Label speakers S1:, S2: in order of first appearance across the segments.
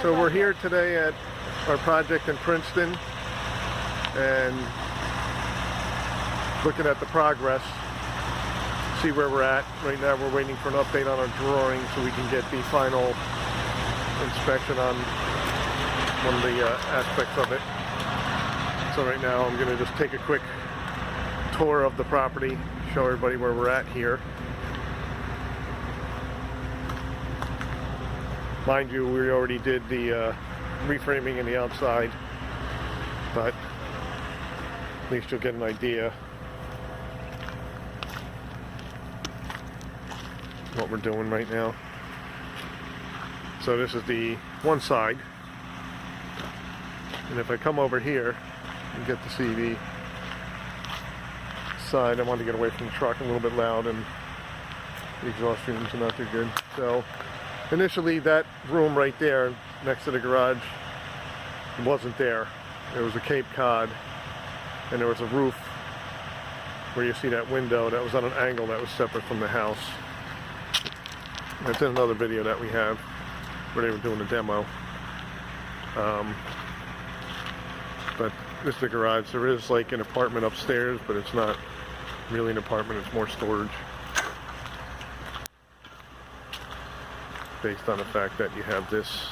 S1: So we're here today at our project in Princeton and looking at the progress, see where we're at. Right now we're waiting for an update on our drawing so we can get the final inspection on one of the aspects of it. So right now I'm going to just take a quick tour of the property, show everybody where we're at here. Mind you, we already did the reframing in the outside, but at least you'll get an idea what we're doing right now. So this is the one side, and if I come over here and get to see the side, I want to get away from the truck, a little bit loud and the exhaust fumes are not too good. So initially that room right there next to the garage wasn't there. There was a Cape Cod and there was a roof where you see that window that was on an angle that was separate from the house. That's in another video that we have where they were doing the demo. But this is the garage. There is like an apartment upstairs, but it's not really an apartment, it's more storage. Based on the fact that you have this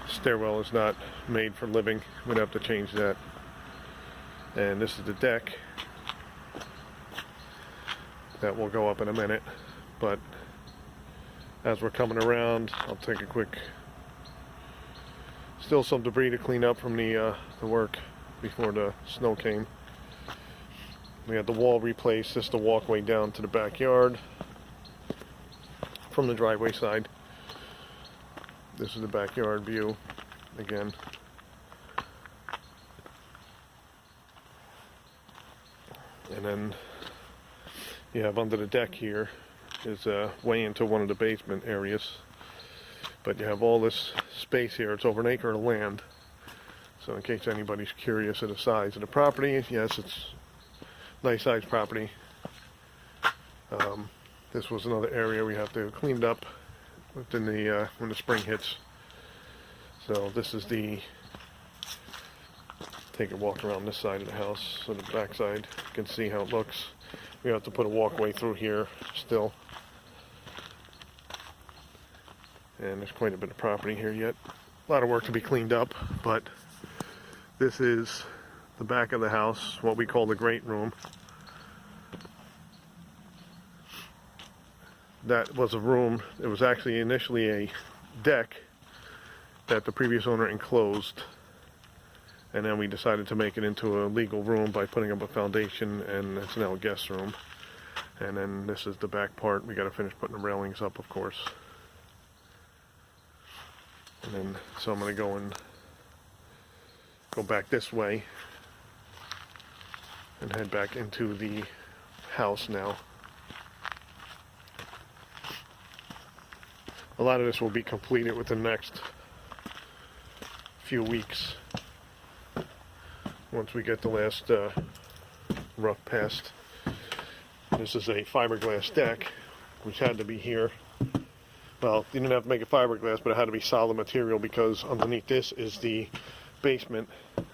S1: stairwell is not made for living. We'd have to change that. And this is the deck that will go up in a minute, but as we're coming around, I'll take a quick, still some debris to clean up from the work before the snow came. We had the wall replaced. This is the walkway down to the backyard from the driveway side. This is the backyard view again. And then you have under the deck here is way into one of the basement areas. But you have all this space here. It's over an acre of land. So in case anybody's curious of the size of the property, yes, it's nice sized property. This was another area we have to clean up within the when the spring hits. So this is the, take a walk around this side of the house, so the back side you can see how it looks. We have to put a walkway through here still, and there's quite a bit of property here yet. A lot of work to be cleaned up, but this is the back of the house, what we call the great room. That was a room. It was actually initially a deck that the previous owner enclosed, and then we decided to make it into a legal room by putting up a foundation, and it's now a guest room. And then this is the back part. We got to finish putting the railings up, of course. And then so I'm going to go back this way and head back into the house now. A lot of this will be completed within the next few weeks once we get the last rough past. This is a fiberglass deck which had to be here. Well, you didn't have to make it fiberglass, but it had to be solid material because underneath this is the basement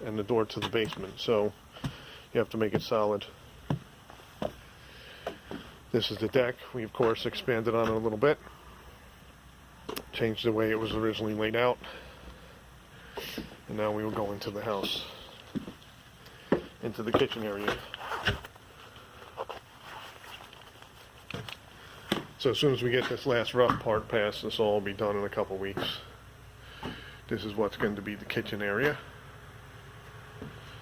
S1: and the door to the basement, so you have to make it solid. This is the deck. We of course expanded on it a little bit, changed the way it was originally laid out, and now we will go into the house, into the kitchen area. So as soon as we get this last rough part past, this will all be done in a couple weeks. This is what's going to be the kitchen area.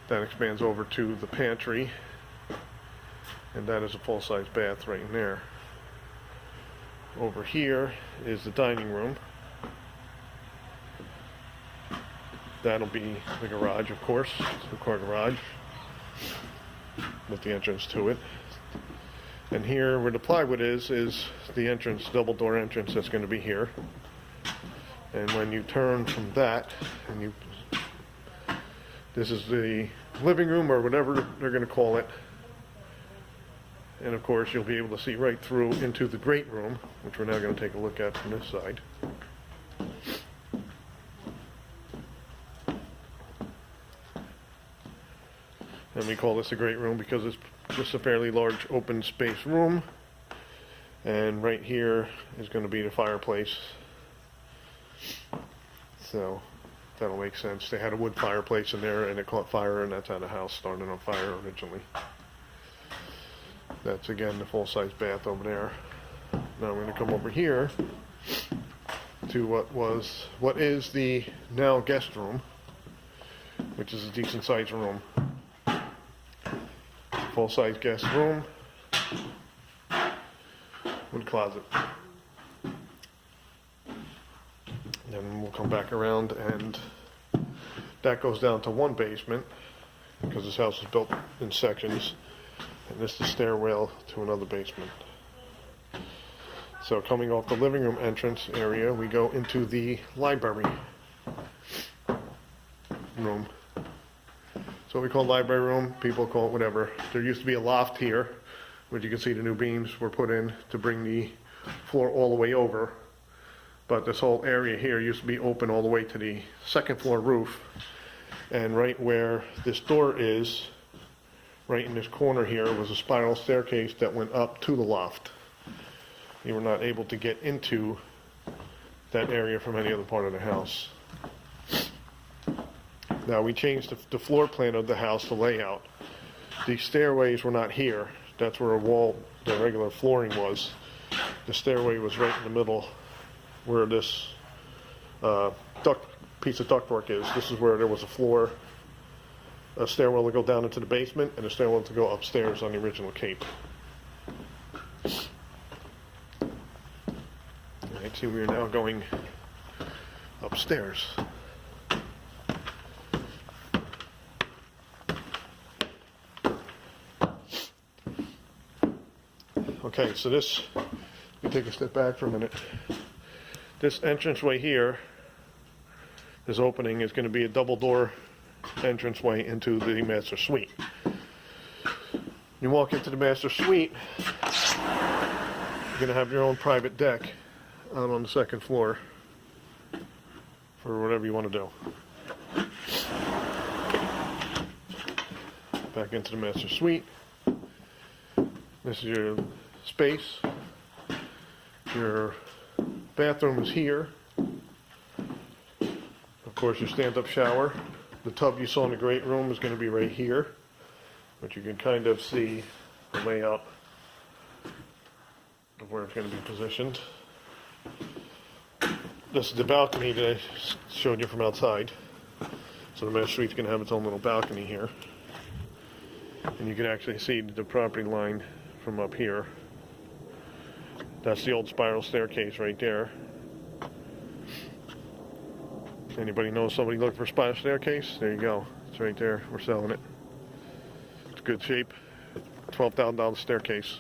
S1: That expands over to the pantry, and that is a full-size bath right in there. Over here is the dining room. That'll be the garage, of course, the car garage with the entrance to it. And here where the plywood is the entrance, double door entrance that's going to be here. And when you turn from that, and this is the living room or whatever they're going to call it. And of course you'll be able to see right through into the great room, which we're now going to take a look at from this side. And we call this a great room because it's just a fairly large open space room. And right here is going to be the fireplace. So that'll make sense. They had a wood fireplace in there and it caught fire, and that's how the house started on fire originally. That's again the full-size bath over there. Now I'm going to come over here to what is the now guest room, which is a decent sized room. Full-size guest room with closet. Then we'll come back around, and that goes down to one basement because this house is built in sections, and this is the stairwell to another basement. So coming off the living room entrance area, we go into the library room. So we call library room, people call it whatever. There used to be a loft here, which you can see the new beams were put in to bring the floor all the way over. But this whole area here used to be open all the way to the second floor roof. And right where this door is, right in this corner here, was a spiral staircase that went up to the loft. You were not able to get into that area from any other part of the house. Now we changed the floor plan of the house, the layout. The stairways were not here. That's where the regular flooring was. The stairway was right in the middle where this piece of ductwork is. This is where there was a stairwell to go down into the basement, and a stairwell to go upstairs on the original cape. Alright, so we are now going upstairs. Okay, so let me take a step back for a minute. This entranceway here, this opening, is going to be a double door entranceway into the master suite. You walk into the master suite, you're going to have your own private deck out on the second floor for whatever you want to do. Back into the master suite. This is your space. Your bathroom is here. Of course, your stand-up shower. The tub you saw in the great room is going to be right here, but you can kind of see the layout of where it's going to be positioned. This is the balcony that I showed you from outside. So the master suite's going to have its own little balcony here. And you can actually see the property line from up here. That's the old spiral staircase right there. Anybody know somebody looking for a spiral staircase? There you go. It's right there. We're selling it. It's good shape. $12,000 staircase.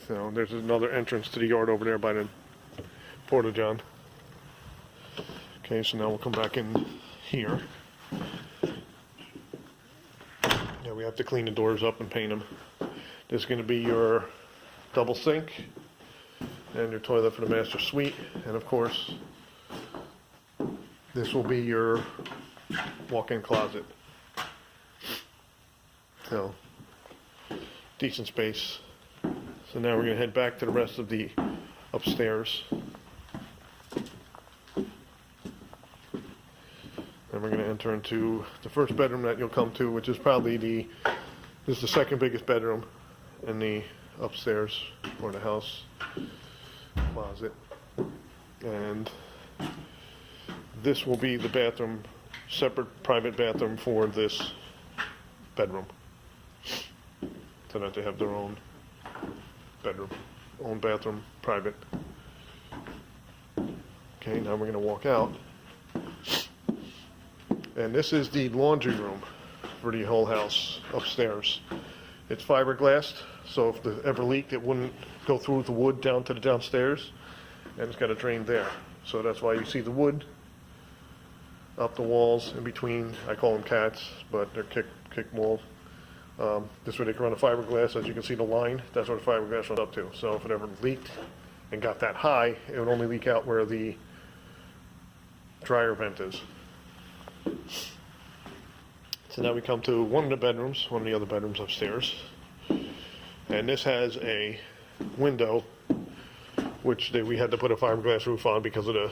S1: So there's another entrance to the yard over there by the porta-john. Okay, so now we'll come back in here. Yeah, we have to clean the doors up and paint them. This is going to be your double sink and your toilet for the master suite, and of course this will be your walk-in closet. So decent space. So now we're going to head back to the rest of the upstairs, and we're going to enter into the first bedroom that you'll come to, which is probably this is the second biggest bedroom in the upstairs for the house. Closet. And this will be the bathroom, separate private bathroom for this bedroom, so that they have their own bedroom, own bathroom, private. Okay, now we're going to walk out, and this is the laundry room for the whole house upstairs. It's fiberglass, so if it ever leaked, it wouldn't go through the wood down to the downstairs, and it's got a drain there. So that's why you see the wood up the walls in between. I call them cats, but they're kick walls. This way they can run the fiberglass. As you can see the line, that's where the fiberglass runs up to. So if it ever leaked and got that high, it would only leak out where the dryer vent is. So now we come to one of the bedrooms, one of the other bedrooms upstairs. And this has a window, which we had to put a fiberglass roof on because of the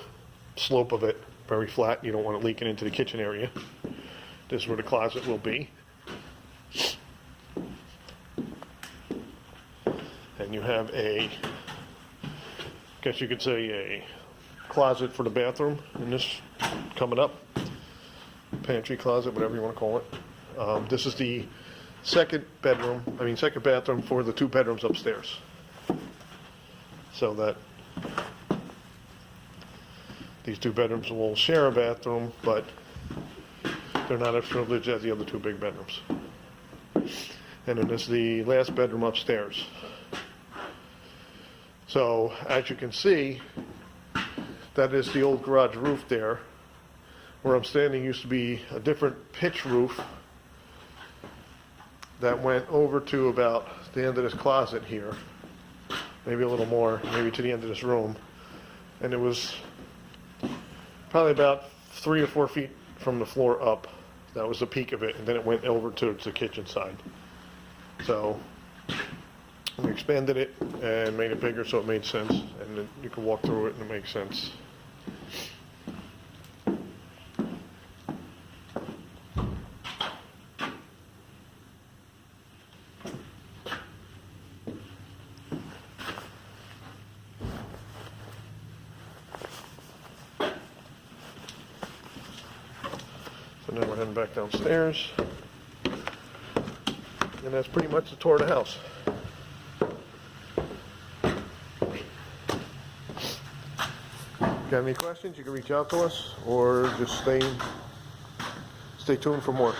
S1: slope of it, very flat. You don't want it leaking into the kitchen area. This is where the closet will be. And you have I guess you could say a closet for the bathroom in this coming up. Pantry closet, whatever you want to call it. This is the second bathroom for the 2 bedrooms upstairs. So that these 2 bedrooms will share a bathroom, but they're not as privileged as the other 2 big bedrooms. And then this is the last bedroom upstairs. So as you can see, that is the old garage roof there. Where I'm standing used to be a different pitch roof that went over to about the end of this closet here, maybe a little more, maybe to the end of this room. And it was probably about 3 or 4 feet from the floor up. That was the peak of it, and then it went over to the kitchen side. So we expanded it and made it bigger so it made sense, and then you can walk through it and it makes sense. So now we're heading back downstairs, and that's pretty much the tour of the house. Got any questions, you can reach out to us, or just stay tuned for more.